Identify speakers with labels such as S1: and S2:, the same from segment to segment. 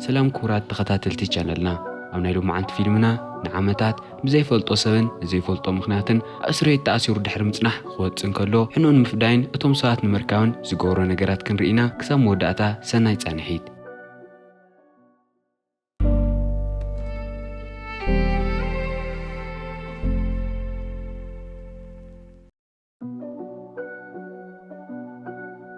S1: سلام كورات تخاتلتي channelنا أو نايلو معانت فيلمنا نعمتات بزي فلطو سبن زي فلطو مخناتن أسريت تأثير دحر مصنح خوات سنكالو حنون مفداين أتوم ساعات نمركاون زيقورو نقرات كن رئينا كسام وداتا سناي تانحيد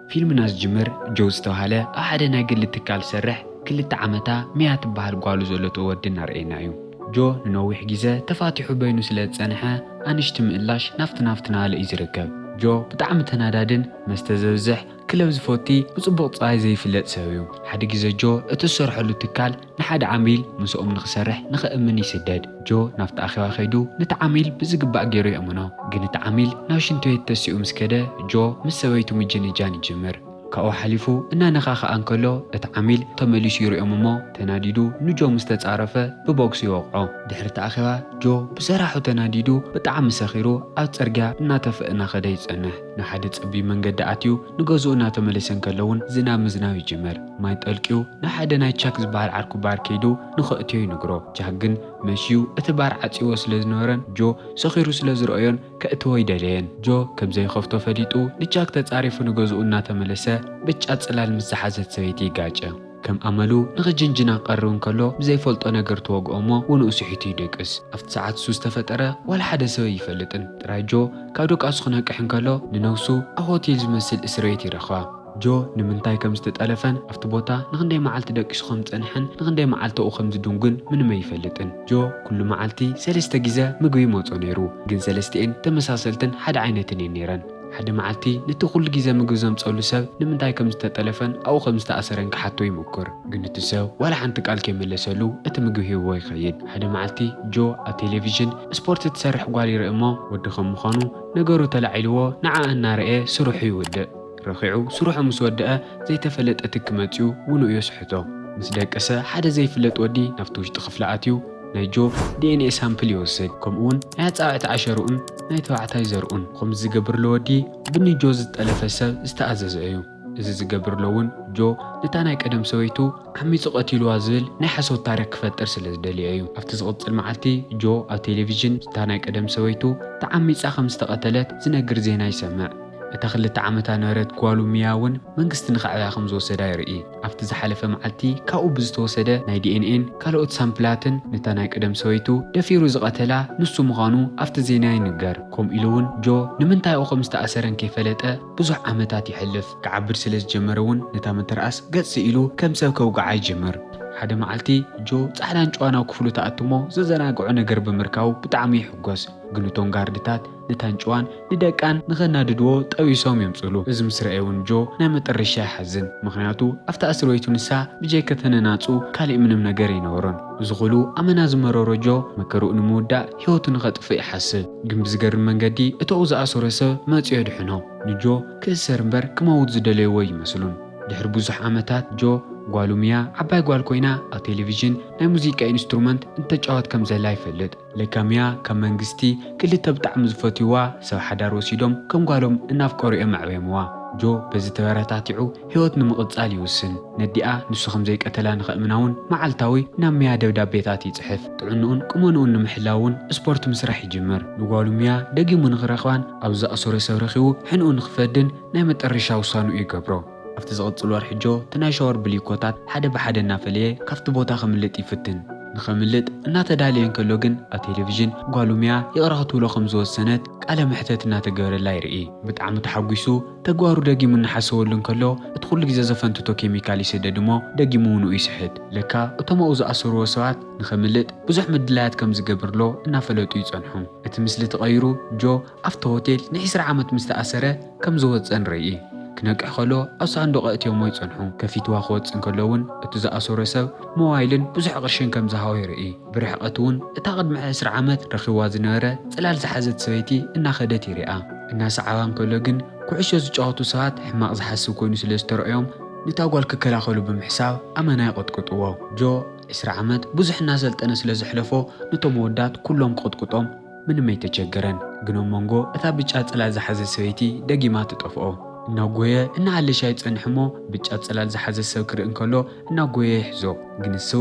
S1: فيلم ناس جمر جوز توهالة أحد ناقل لتكال سرح كل عمتا مئات بحال قالوا زلتو ودنا رأينايو جو ننوح جيزة تفاتحو بينو سلات سانحة أنشتم إلاش نافتنا لإزركب جو بتعم تنادادن مستزوزح كلوز فوتي بصبغ صاي زي فلات سويو حد جيزة جو اتسرح له تكال نحد عميل مسؤوم نخسرح نخأمن يسدد جو نافت أخي واخيدو نتعامل بزقبع جيرو يأمنو نتعامل ناشنتو يتسيو مسكده جو مسويتو مجاني جاني جمر كأو حليفو إننا نخاخ أنكلو اتعامل تمليش يرو أمامو تناديدو نجو مستتعرفه ببوكسي وقعو دحرت أخيوا جو بسراحو تناديدو بتعام سخيرو أو ترجع ناتفقنا خديت أنه نحدث أبي من قد أتيو نجوزو ناتملسن كلون زناوي جمر ما يتقلقيو نحد نايتشاك زبال عركو باركيدو نخأتيو ينقرو جاهجن ماشيو اتبار عتيو سلزنورن جو سخيرو سلزرؤيون كأتو يدلين جو كم زي خفتو فديتو نتشاك تتعرفو نجوزو ناتملسه بتشات سلال مسحازت سويتي جاجة كم أملو نغجنجنا قررون كلو بزي فلط أنا قرت وقومو ونقسحيتي ديكس أفت ساعات سوستفترة ولا حدا سوي يفلتن تراجو كادوك أسخنا كحن كلو ننوسو أهوتيل زمسل إسرائيتي رخوا جو نمنتاي كم ستتألفن أفتبوتا نغندي معالت داكش خمت أنحن نغندي معالت أو خمت دونجن من ما يفلتن جو كل معالتي سلسة جيزة مقوي موتو نيرو جن سلستين تمساسلتن حد عينتين نيران حد معالتي نتقول جيزة مجوزم تصلوا سب نمنتاي كم ستتألفن أو خمسة أسرن كحتو يمكر جن تساو ولا حنتك على كمل سلو أتمجوه هو يخيد حد معالتي جو التلفزيون سبورت تسرح قالي رقمه ودخم مخانو نجارو تلعيلوه نعا النار إيه سروحي ود رخيعو سروح مسودة زي تفلت أتكمتيو ونو يسحتو مسدك أسا حدا زي فلت ودي نفتوش تخفلاتيو نيجو DNA سامبل يوسد كمون نهات عشرون نيتو عتاي زرون خمس جبر لودي بني جوز الألفسة استأزز أيو إذا جبر لون جو نتانا يقدم سويتو عمي سقطي الوازل نحسو تاريخ فتر سلز دلي أيو أفتسقط المعالتي جو على التلفزيون نتانا يقدم سويتو تعمي ساخم استقتلت زنقر زينا يسمع اتخلت عمتا نارت قوالو مياون منقست نخعبها خمزو سدا يرئي أفت زحلفة معلتي كاو بزتو سدا ناي DNA كالوت سامبلاتن نتانا يقدم سويتو دفيرو زغتلا نسو مغانو أفت زيناي نقر كوم إلون جو نمنتاي أو خمسة أسرن كيفلتا بزح عمتات يحلف كعبر سلس جمرون نتا مترأس قدس إلو كم سوكو قعاي جمر حدا معلتي جو صحلان جوانا وكفلو تأتمو ززانا قعونا قرب مركاو بتعمي حقوس قلوتون قاردتات نتان جوان ندقان نغنا ددو طويسوم يمصلو ازم سرعيون جو نامت الرشا حزن مخنياتو أفتا أسرويتو نسا بجيكة تنناتو كالي منم نقري نورون زغلو أمنا زمرورو جو مكرو نمودا هيوتو نغطفئ حسل قمبزقر منقدي اتوز أسورسو ماتيو يدحنو نجو كسر مبر كماود زدليوي يمسلون دحر بوزح عمتات جو قالوا ميا عباي قال كوينا التلفزيون ناي موسيقى انسترومنت انت جاوت كم زي لا يفلت لكاميا كم منغستي كل تبتع مزفتيوا سو حدار وسيدوم كم قالوا اناف قورئ معويموا جو بزي تبراتاتيعو هيوت نمقصال يوسن نديا نسو خم زي قتلا نخأمناون معالتاوي ناميا دبدابيتات يصحف طعنون كمونون نمحلاون سبورت مسرح يجمر قالوا ميا دقيمو نغرخوان او زأسوري سورخيو حنقو نخفدن ناي متقرشا وصانو يقبرو أفت زغطلو رحجو تناشور بليكوتات حدا بحدا نافليه كافت بوتا خملت يفتن نخملت إنا تداليين كاللوغن التلفزيون قالوا ميا يقرأتو له 5 سنة قال محتات إنا تقار الله يرئي بتعم تحقيسو تقوارو داقي من حسولن كاللو ادخل جزا زفنتو كيميكالي سددمو داقي مونو يسحد لكا اتمو أوزا أسروا سوات نخملت بزح مدلايات كم زقبرلو إنا فلوتو يتصنحو اتمثل تغيرو جو أفت هوتيل نحسر عامت مستأسرة كم زوات سن رئي كناك خلو أصلا دقائت يوم يتصنحو كفيت واخوت انكلون اتزا أسور سب موايلن بزح قرشين كم زهاو يرئي برحقتون اتاقد مع أسر عامت رخواز نارة تلال زحزت سويتي إنا خدت يرئا الناس عوان كلوغن كوعشو زجاوتو ساعات حماق زحسو كونو سلستر يوم نتاقوال ككلا خلو بمحساب أما نايقود قطوو جو أسر عامت بزح نازلت أنا سلزحلفو نتو مودات كلهم قطقطوم من ما يتجگرن گنوم مونگو اتا بچات لا زحز سويتي دقي ما تطفئو እናጎየ እናዓለሻ ይጸንሕ እሞ ብጫ ጽላል ዝሓዘ ሰብ ክርኢ እንከሎ እናጎየ ይሕዞ ግን እሱ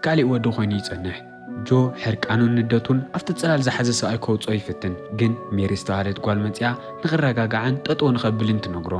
S1: ካሊእ ወዲ ኮይኑ ይጸንሕ ጆ ሕርቃኑን ንደቱን ኣብቲ ጽላል ዝሓዘ ሰብኣይ ከውፅኦ ይፍትን ግን ሜሪ ዝተባሃለት ጓል መፅያ ንኽረጋጋዓን ጠጠው ንኸብልን ትነግሮ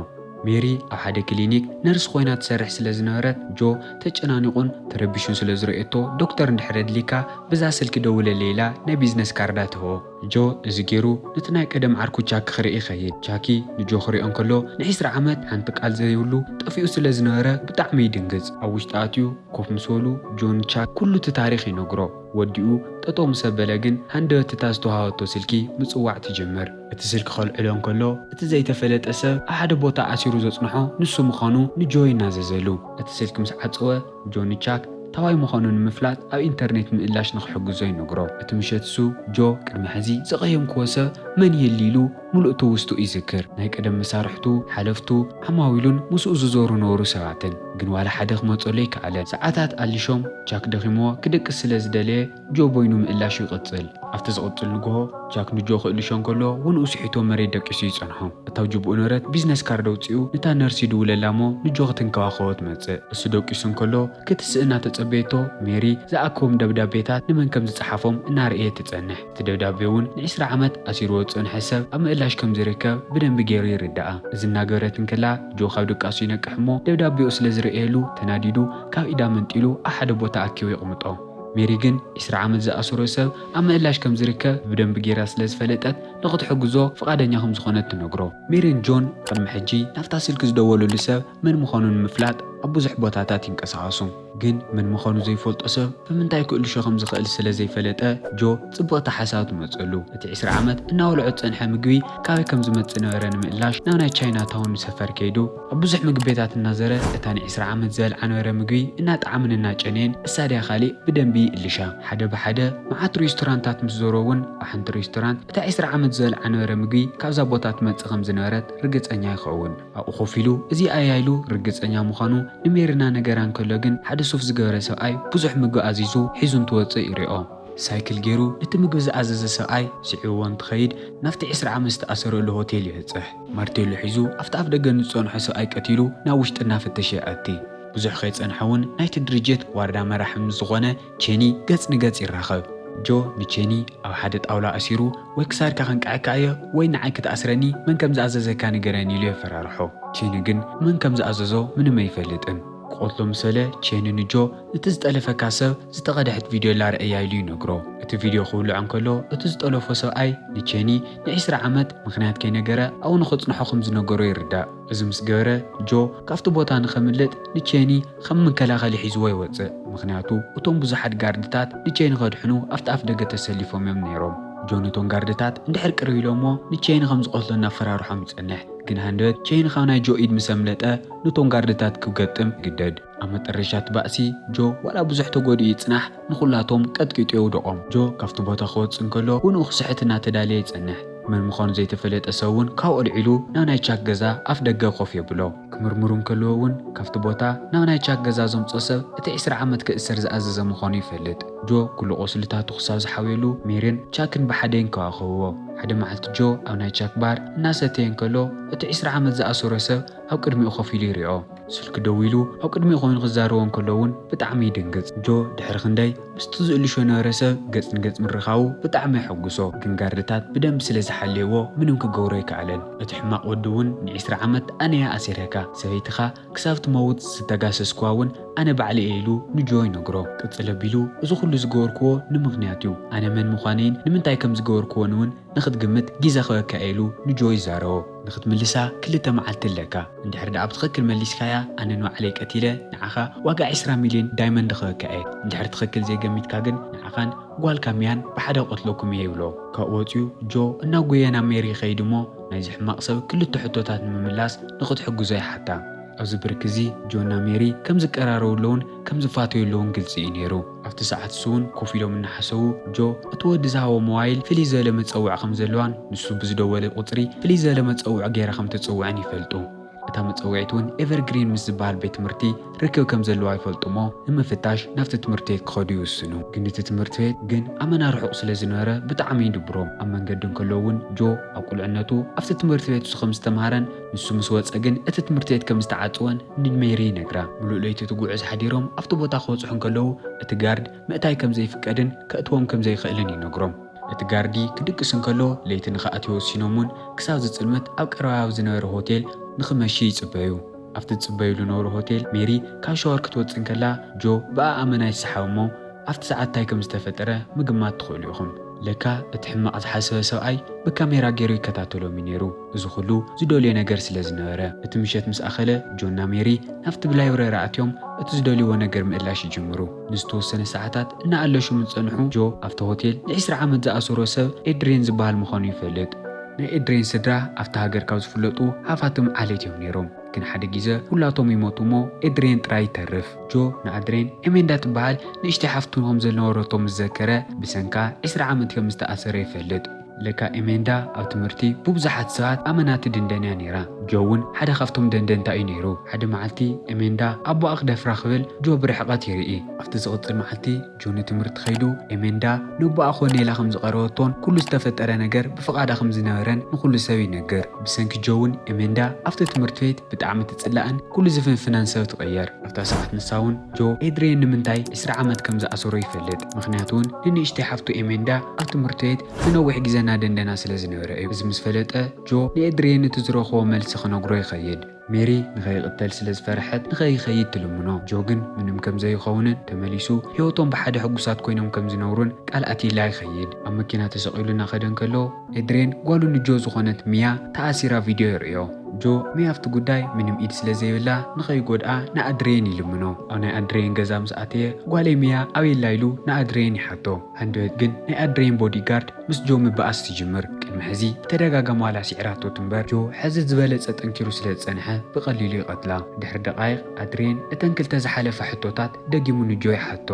S1: ሜሪ ኣብ ሓደ ክሊኒክ ነርስ ኮይና ትሰርሕ ስለ ዝነበረት ጆ ተጨናኒቁን ተረቢሹን ስለ ዝረአቶ ዶክተር እንድሕር ድሊካ ብዛ ስልኪ ደውለለ ኢላ ናይ ቢዝነስ ካርዳ ትህቦ ጆ እዚ ገይሩ ነቲ ናይ ቀደም ዓርኩ ቻክ ክርኢ ይኸይድ ቻኪ ንጆ ክሪኦ እንከሎ ን20 ዓመት ሓንቲ ቃል ዘይብሉ ጠፊኡ ስለ ዝነበረ ብጣዕሚ ይድንግጽ ኣብ ውሽጢ ኣትዩ ኮፍ ምስ በሉ ጆን ቻክ ኩሉ እቲ ታሪክ ይነግሮ ወዲኡ ጠጠው ምስ በለ ግን ሃንደበት እታ ዝተዋሃበቶ ስልኪ ምጽዋዕ ትጅምር እቲ ስልኪ ከልዕሎ እንከሎ እቲ ዘይተፈለጠ ሰብ ኣብ ሓደ ቦታ ኣሲሩ ዘጽንሖ ንሱ ምዃኑ ንጆ ይናዘዘሉ እቲ ስልኪ ምስ ዓፀወ ጆን ቻክ ታዋይ ምዃኑ ንምፍላጥ ኣብ ኢንተርኔት ምእላሽ ንኽሕግዞ ይነግሮ እቲ ምሸት እሱ ጆ ቅድሚ ሕዚ ዘቐየምክዎ ሰብ መን የሊሉ ሙሉእ ትውስቱ ይዝክር ናይ ቀደም መሳርሕቱ ሓለፍቱ ዓማዊሉን ምስኡ ዝዞሩ ነበሩ ሰባትን ግን ዋላ ሓደ ክመፀሎ ይከኣለን ሰዓታት ኣሊሾም ጃክ ደኺምዎ ክደቅስ ስለ ዝደለየ ጆ ቦይኑ ምእላሹ ይቕፅል ኣብቲ ዝቕፅል ንግሆ ጃክ ንጆ ክእልሾ እንከሎ ውንኡ ስሒቶ መሬት ደቂሱ ይጸንሖ እታው ጅብኡ ንረት ቢዝነስ ካርድ ኣውፂኡ ነታ ነርሲ ድውለላ እሞ ንጆ ክትንከባኸቦ ትመጽእ እሱ ደቂሱ እንከሎ ክትስእ እናተጸበየቶ ሜሪ ዝኣከቦም ደብዳቤታት ንመን ከም ዝጸሓፎም እናርአየ ትጸንሕ እቲ ደብዳቤ እውን ን20 ዓመት ኣሲርዎ ዝጸንሐ ሰብ ኣብ ምእላሽ ከም ዝርከብ ብደንቢ ገይሩ ይርዳኣ እዚ እናገበረት እንከላ ጆ ካብ ድቃሱ ይነቅሕ እሞ ደብዳቤኡ ስለ ዝረአየሉ ተናዲዱ ካብ ኢዳ መንጢሉ ኣብ ሓደ ቦታ ኣኪቡ ይቕምጦ ሜሪ ግን 20 ዓመት ዝኣስሮ ሰብ ኣብ ምእላሽ ከም ዝርከብ ብደንቢ ጌራ ስለ ዝፈለጠት ንኽትሕግዞ ፈቃደኛ ከም ዝኾነት ትነግሮ ሜሪን ጆን ቅድሚ ሕጂ ናፍታ ስልኪ ዝደወሉሉ ሰብ መን ምዃኑ ንምፍላጥ ኣብ ብዙሕ ቦታታት ይንቀሳቐሱ ግን መን ምዃኑ ዘይፈልጦ ሰብ ብምንታይ ክእልሾ ከም ዝኽእል ስለ ዘይፈለጠ ጆ ጽቡቕቲ ሓሳብ ትመጸሉ እቲ 20 ዓመት እናወልዖ ጸንሐ ምግቢ ካበይ ከም ዝመጽእ ነበረ ንምእላሽ ናብ ናይ ቻይና ታውን ሰፈር ከይዱ ኣብ ብዙሕ ምግቢ ቤታት እናዘረ እታ ን20 ዓመት ዘልዓ ነበረ ምግቢ እናጣዕምን እናጨነየን እሳድያ ካሊእ ብደንቢ ይእልሻ ሓደ ብሓደ መዓት ሬስቶራንታት ምስ ዞሮ እውን ኣብ ሓንቲ ሬስቶራንት እታ 20 ዓመት ዘልዓ ነበረ ምግቢ ካብዛ ቦታ ትመጽእ ከም ዝነበረት ርግጸኛ ይኸውን ኣብኡ ኮፍ ኢሉ እዚ ኣያይሉ ርግጸኛ ምዃኑ ንሜሪና ነገራ እንከሎ ግን ሓደ ሱፍ ዝገበረ ሰብኣይ ብዙሕ ምግቢ ኣዚዙ ሒዙ እንትወፅእ ይርኦ ሳይክል ገይሩ ነቲ ምግቢ ዝኣዘዘ ሰብኣይ ስዒብዎ እንትኸይድ ናፍቲ 20 ዓመት ዝተኣሰረሉ ሆቴል ይህፅሕ ማርቴሎ ሒዙ ኣብቲ ኣፍ ደገ ንዝፀንሖ ሰብኣይ ቀቲሉ ናብ ውሽጢ እናፈተሸ ይኣቲ ብዙሕ ከይጸንሐ እውን ናይቲ ድርጅት ዋርዳ መራሒ ምስ ዝኾነ ቼኒ ገጽ ንገጽ ይራኸብ ጆ ንቼኒ ኣብ ሓደ ጣውላ ኣሲሩ ወይ ክሳድካ ክንቃዕካዮ ወይ ንዓይ ክትኣስረኒ መን ከም ዝኣዘዘካ ንገረኒ ኢሉ የፈራርሖ ቼኒ ግን መን ከም ዝኣዘዞ ምንም ኣይፈልጥን ቆጥሎ ምሰለ ቼኒ ንጆ እቲ ዝጠለፈካ ሰብ ዝተቐድሐት ቪድዮ ላርአያ ኢሉ ይነግሮ እቲ ቪድዮ ክብልዖ እንከሎ እቲ ዝጠለፎ ሰብኣይ ንቼኒ ን20 ዓመት ምክንያት ከይነገረ ኣብኡ ንኽጽንሖ ከም ዝነገሮ ይርዳእ እዚ ምስ ገበረ ጆ ካብቲ ቦታ ንኸምልጥ ንቼኒ ከም መከላኸሊ ሒዝዎ ይወፅእ ምክንያቱ እቶም ብዙሓት ጋርድታት ንቼኒ ከድሕኑ ኣብቲ ኣፍ ደገ ተሰሊፎም እዮም ነይሮም ጆ ነቶም ጋርድታት እንድሕር ቅርብ ኢሎሞ ንቼኒ ከም ዝቆትሎ እናፈራርሖም ይጸንሕ ግን ሃንደበት ቼኒ ካብ ናይ ጆ ኢድ ምስ ኣምለጠ ነቶም ጋርድታት ክገጥም ይግደድ ኣብ መጨረሻት ባእሲ ጆ ዋላ ብዙሕ ተጎዲኡ ይጽናሕ ንኹላቶም ቀጥቂጡ የውድቖም ጆ ካብቲ ቦታ ክወፅእ እንከሎ ውንኡ ክስሕት እናተዳለየ ይጸንሕ መን ምዃኑ ዘይተፈለጠ ሰብ እውን ካብኡ ኣልዒሉ ናብ ናይ ቻክ ገዛ ኣፍ ደገ ኮፍ የብሎ ክምርምሩ እንከለዎ እውን ካብቲ ቦታ ናብ ናይ ቻክ ገዛ ዘምፅኦ ሰብ እቲ 20 ዓመት ክእሰር ዝኣዘዘ ምዃኑ ይፈልጥ ጆ ኩሉ ቆስልታቱ ክሳብ ዝሓወሉ ሜሪን ቻክን ብሓደ ይንከባኸብዎ ሓደ መዓልቲ ጆ ኣብ ናይ ቻክ ባር እናሰተየ እንከሎ እቲ 20 ዓመት ዝኣሰሮ ሰብ ኣብ ቅድሚኡ ኮፍ ኢሉ ይሪኦ ስልኪ ደው ኢሉ ኣብ ቅድሚኡ ኮይኑ ክዛረቦ እንከሎ እውን ብጣዕሚ ይድንግጽ ጆ ድሕሪ ክንደይ ምስቲ ዝእልሾ ነበረ ሰብ ገጽ ንገጽ ምርኻቡ ብጣዕሚ ይሐጉሶ ግን ጋርድታት ብደንብ ስለ ዝሓልይዎ ምንም ክገብሮ ይከኣለን እቲ ሕማቕ ወዲ እውን ን20 ዓመት ኣነያ ኣሲረካ ሰበይትኻ ክሳብ ትመውት ዝተጋሰስክዋ እውን ኣነ ባዕሊ እየ ኢሉ ንጆ ይነግሮ ቅጽል ኣቢሉ እዚ ኩሉ ዝገበርክዎ ንምኽንያት እዩ ኣነ መን ምዃነይን ንምንታይ ከም ዝገበርክዎን እውን ንኽትግምት ግዜ ክበካ ኢሉ ንጆ ይዛረቦ ንኽትምልሳ 2 መዓልቲ ኣለካ እንድሕር ዳ ኣብ ትኽክል መሊስካያ ኣነ ንባዕለይ ቀቲለ ንዓኻ ዋጋ 20 ሚልዮን ዳይመንድ ክበካ እየ እንድሕር ትኽክል ዘይገሚትካ ግን ንዓኻን ጓልካ ሚያን ብሓደ ቆትለኩም እየ ይብሎ ካብኡ ወፂኡ ጆ እናጎየ ናብ ሜሪ ይኸይድ እሞ ናይዚ ሕማቕ ሰብ 2 ሕቶታት ንምምላስ ንኽትሕግዞ ይሓታ ኣብዚ ብርክ እዚ ጆና ሜሪ ከም ዝቀራረቡለውን ከም ዝፋተዩለውን ግልፂ እዩ ነይሩ ኣብቲ ሰዓት እሱውን ኮፍ ኢሎም እናሓሰቡ ጆ እቲ ወዲ ዝሃቦ ሞባይል ፍልይ ዝበለ መፀውዒ ከም ዘለዋን ንሱ ብዝደወለ ቁፅሪ ፍልይ ዝበለ መፀውዒ ገይራ ከም ትፅውዕን ይፈልጡ እቲ ናታ መፀውዒቱን ኤቨርግሪን ምስ ዝበሃል ቤት ትምህርቲ ርክብ ከም ዘለዋ ይፈልጡሞ ንምፍታሽ ናብቲ ትምህርቲ ቤት ክኸዱ ይውስኑ ግን እቲ ትምህርቲ ቤት ግን ኣመና ርሑቕ ስለ ዝነበረ ብጣዕሚ ይድብሮም ኣብ መንገዲ እንከለውን ጆ ኣብ ቁልዕነቱ ኣብቲ ትምህርቲ ቤት ከም ዝተምሃረን ንሱ ምስ ወፀ ግን እቲ ትምህርቲ ቤት ከም ዝተዓፅወን ንሜሪ ይነግራ ሙሉእ ለይቲ ትጉዕዝ ሓዲሮም ኣብቲ ቦታ ክበፅሑ እንከለዉ እቲ ጋርድ ምእታይ ከም ዘይፍቀድን ከእትዎም ከም ዘይኽእልን ይነግሮም እቲ ጋርዲ ክድቅስ እንከሎ ለይቲ ንኽኣትዩ ወሲኖምን ክሳብ ዝፅልመት ኣብ ቀረባ ዝነበረ ሆቴል ንኽመሺ ይፅበዩ ኣብቲ ዝፅበዩሉ ነበሩ ሆቴል ሜሪ ካብ ሻወር ክትወፅእ እንከላ ጆ ብኣ ኣመና ይሰሓብ እሞ ኣብቲ ሰዓት እንታይ ከም ዝተፈጠረ ምግማት ትኽእሉ ኢኹም ለካ እቲ ሕማቕ ዝሓሰበ ሰብኣይ ብካሜራ ገይሩ ይከታተሎም ነይሩ እዚ ኩሉ ዝደልዮ ነገር ስለ ዝነበረ እቲ ምሸት ምስ ኣኸለ ጆና ሜሪ ናብቲ ብላይብረሪ ኣትዮም እቲ ዝደልይዎ ነገር ምእላሽ ይጅምሩ ንዝተወሰነ ሰዓታት እናኣለሹ ምፀንሑ ጆ ኣብቲ ሆቴል ን20 ዓመት ዝኣሰሮ ሰብ ኤድሬን ዝበሃል ምዃኑ ይፈልጥ ናይ ኤድሬን ስድራ ኣብቲ ሃገር ካብ ዝፍለጡ ሃፋትም ዓሌት እዮም ነይሮም ግን ሓደ ግዜ ሁላቶም ይሞቱ እሞ ኤድሬን ጥራይ ይተርፍ ጆ ንኣድሬን ኤሜንዳ ትበሃል ንእሽተይ ሓፍቱ ከም ዝነበረቶም ዝዘከረ ብሰንካ 20 ዓመት ከም ዝተኣሰረ ይፈልጥ ለካ ኤሜንዳ ኣብ ትምህርቲ ብብዙሓት ሰባት ኣመናቲ ድንደንያ ነይራ ጆ እውን ሓደ ካብቶም ደንደንታ እዩ ነይሩ ሓደ መዓልቲ ኤሜንዳ ኣቦኣ ክደፍራ ክብል ጆ ብርሕቐት ይርኢ ኣብቲ ዝቕፅል መዓልቲ ጆ ንትምህርቲ ከይዱ ኤሜንዳ ንቦኣ ኮኔላ ከም ዝቐረበቶን ኩሉ ዝተፈጠረ ነገር ብፍቓዳ ከም ዝነበረን ንኩሉ ሰብ ይነገር ብሰንኪ ጆ እውን ኤሜንዳ ኣብቲ ትምህርቲ ቤት ብጣዕሚ ትፅላእን ኩሉ ዝፍንፍናን ሰብ ትቐየር ኣብታ ሰዓት ንሳ እውን ጆ ኤድሬን ንምንታይ 20 ዓመት ከም ዝኣሰሮ ይፈልጥ ምክንያቱ እውን ንንእሽተይ ሓፍቱ ኤሜንዳ ኣብ ትምህርቲ ቤት ንነዊሕ ግዜ ደንደና ስለ ዝነበረ እዩ እዚ ምስ ፈለጠ ጆ ንኤድሬን እቲ ዝረኽቦ መልሲ ክነግሮ ይኸይድ ሜሪ ንኸይቕተል ስለ ዝፈርሐት ንኸይኸይድ ትልምኖ ጆ ግን ምንም ከም ዘይኸውንን ተመሊሱ ህይወቶም ብሓደ ሕጉሳት ኮይኖም ከም ዝነብሩን ቃል ኣቲላ ይኸይድ ኣብ መኪና ተሰቒሉ እናኸደ እንከሎ ኤድሬን ጓሉ ንጆ ዝኾነት ሚያ ተኣሲራ ቪድዮ ይርእዮ ጆ ሚያ ኣብቲ ጉዳይ ምንም ኢድ ስለ ዘይብላ ንኸይጎድኣ ንኣድሬን ይልምኖ ኣብ ናይ ኣድሬን ገዛ ምስ ኣተየ ጓለይ ሚያ ኣበየላ ኢሉ ንኣድሬን ይሓቶ ሃንደበት ግን ናይ ኣድሬን ቦዲጋርድ ምስ ጆ ምበኣስ ትጅምር ቅድሚ ሕዚ ብተደጋጋሚ ዋላ ሲዕራቶት እምበር ጆ ሕዚ ዝበለፀ ጠንኪሩ ስለ ዝፀንሐ ብቐሊሉ ይቐትላ ድሕሪ ደቓይቕ ኣድሬን እተን ክልተ ዝሓለፈ ሕቶታት ደጊሙ ንጆ ይሓቶ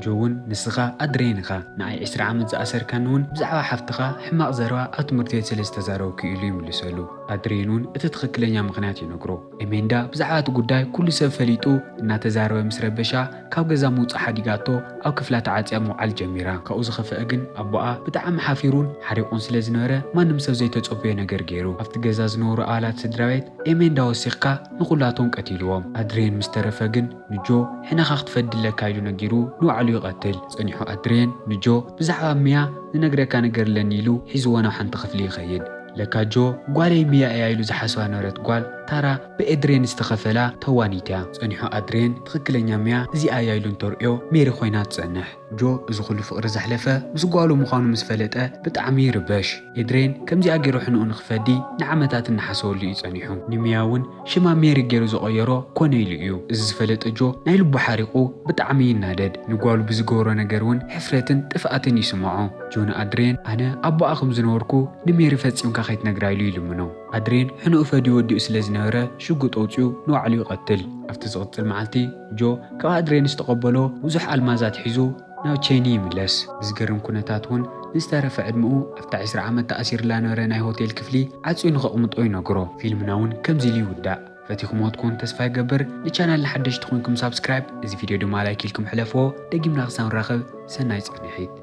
S1: ጆ እውን ንስኻ ኣድሬን ኢኻ ንኣይ 20 ዓመት ዝኣሰርካን እውን ብዛዕባ ሓፍትኻ ሕማቕ ዘረባ ኣብ ትምህርቲ ቤት ስለ ዝተዛረብኩ ኢሉ ይምልሰሉ ኣድሬን እውን እቲ ትኽክለኛ ምክንያት ይነግሮ ኤሜንዳ ብዛዕባ እቲ ጉዳይ ኩሉ ሰብ ፈሊጡ እናተዛረበ ምስ ረበሻ ካብ ገዛ ምውፃእ ሓዲጋቶ ኣብ ክፍላ ተዓፅያ ምውዓል ጀሚራ ካብኡ ዝኸፍአ ግን ኣቦኣ ብጣዕሚ ሓፊሩን ሓሪቑን ስለ ዝነበረ ማንም ሰብ ዘይተፀበዮ ነገር ገይሩ ኣብቲ ገዛ ዝነበሩ ኣባላት ስድራ ቤት ኤሜንዳ ወሲኽካ ንኹላቶም ቀቲልዎም ኣድሬን ምስ ተረፈ ግን ንጆ ሕናኻ ክትፈድለካ ኢሉ ነጊሩ ንባዕሉ ይቐትል ፀኒሑ ኣድሬን ንጆ ብዛዕባ ሚያ ዝነግረካ ነገር ለኒ ኢሉ ሒዝዎ ናብ ሓንቲ ክፍሊ ይኸይድ ለካ ጆ ጓለይ ሚያ እያ ኢሉ ዝሓስባ ነበረት ጓል ታራ ብኤድሬን ዝተኸፈላ ተዋኒት እያ ፀኒሑ ኣድሬን ትኽክለኛ ሚያ እዚኣ እያ ኢሉ እንተርእዮ ሜሪ ኮይና ትፀንሕ ጆ እዚ ኩሉ ፍቕሪ ዘሕለፈ ምስ ጓሉ ምዃኑ ምስ ፈለጠ ብጣዕሚ ይርበሽ ኤድሬን ከምዚኣ ገይሩ ሕንኡ ንክፈዲ ንዓመታት እናሓሰበሉ እዩ ፀኒሑ ንሚያ እውን ሽማ ሜሪ ገይሩ ዝቐየሮ ኮነ ኢሉ እዩ እዚ ዝፈለጠ ጆ ናይ ልቡ ሓሪቑ ብጣዕሚ ይናደድ ንጓሉ ብዝገበሮ ነገር እውን ሕፍረትን ጥፍኣትን ይስምዖ ጆ ንኣድሬን ኣነ ኣቦኣ ከም ዝነበርኩ ንሜሪ ፈፂምካ ከይትነግራ ኢሉ ይልምኖ ኣድሬን ሕንኡ ፈዲዩ ወዲኡ ስለ ዝነበረ ሽጉጥ ኣውፅኡ ንባዕሉ ይቐትል ኣብቲ ዝቕፅል መዓልቲ ጆ ካብ ኣድሬን ዝተቐበሎ ብዙሕ ኣልማዛት ሒዙ ናብ ቼኒ ይምለስ ብዝገርም ኩነታት እውን ንዝተረፈ ዕድሚኡ ኣብቲ 20 ዓመት ተኣሲርላ ነበረ ናይ ሆቴል ክፍሊ ዓፅዩ ንኸቕምጦ ይነግሮ ፊልምና እውን ከምዚ ኢሉ ይውዳእ ፈቲኹምዎ ትኮኑ ተስፋ ይገብር ንቻናል ሓደሽቲ ኮይንኩም ሳብስክራይብ እዚ ቪድዮ ድማ ላይክ ኢልኩም ሕለፍዎ ደጊምና ክሳብ ንራኸብ ሰናይ ፅንሒት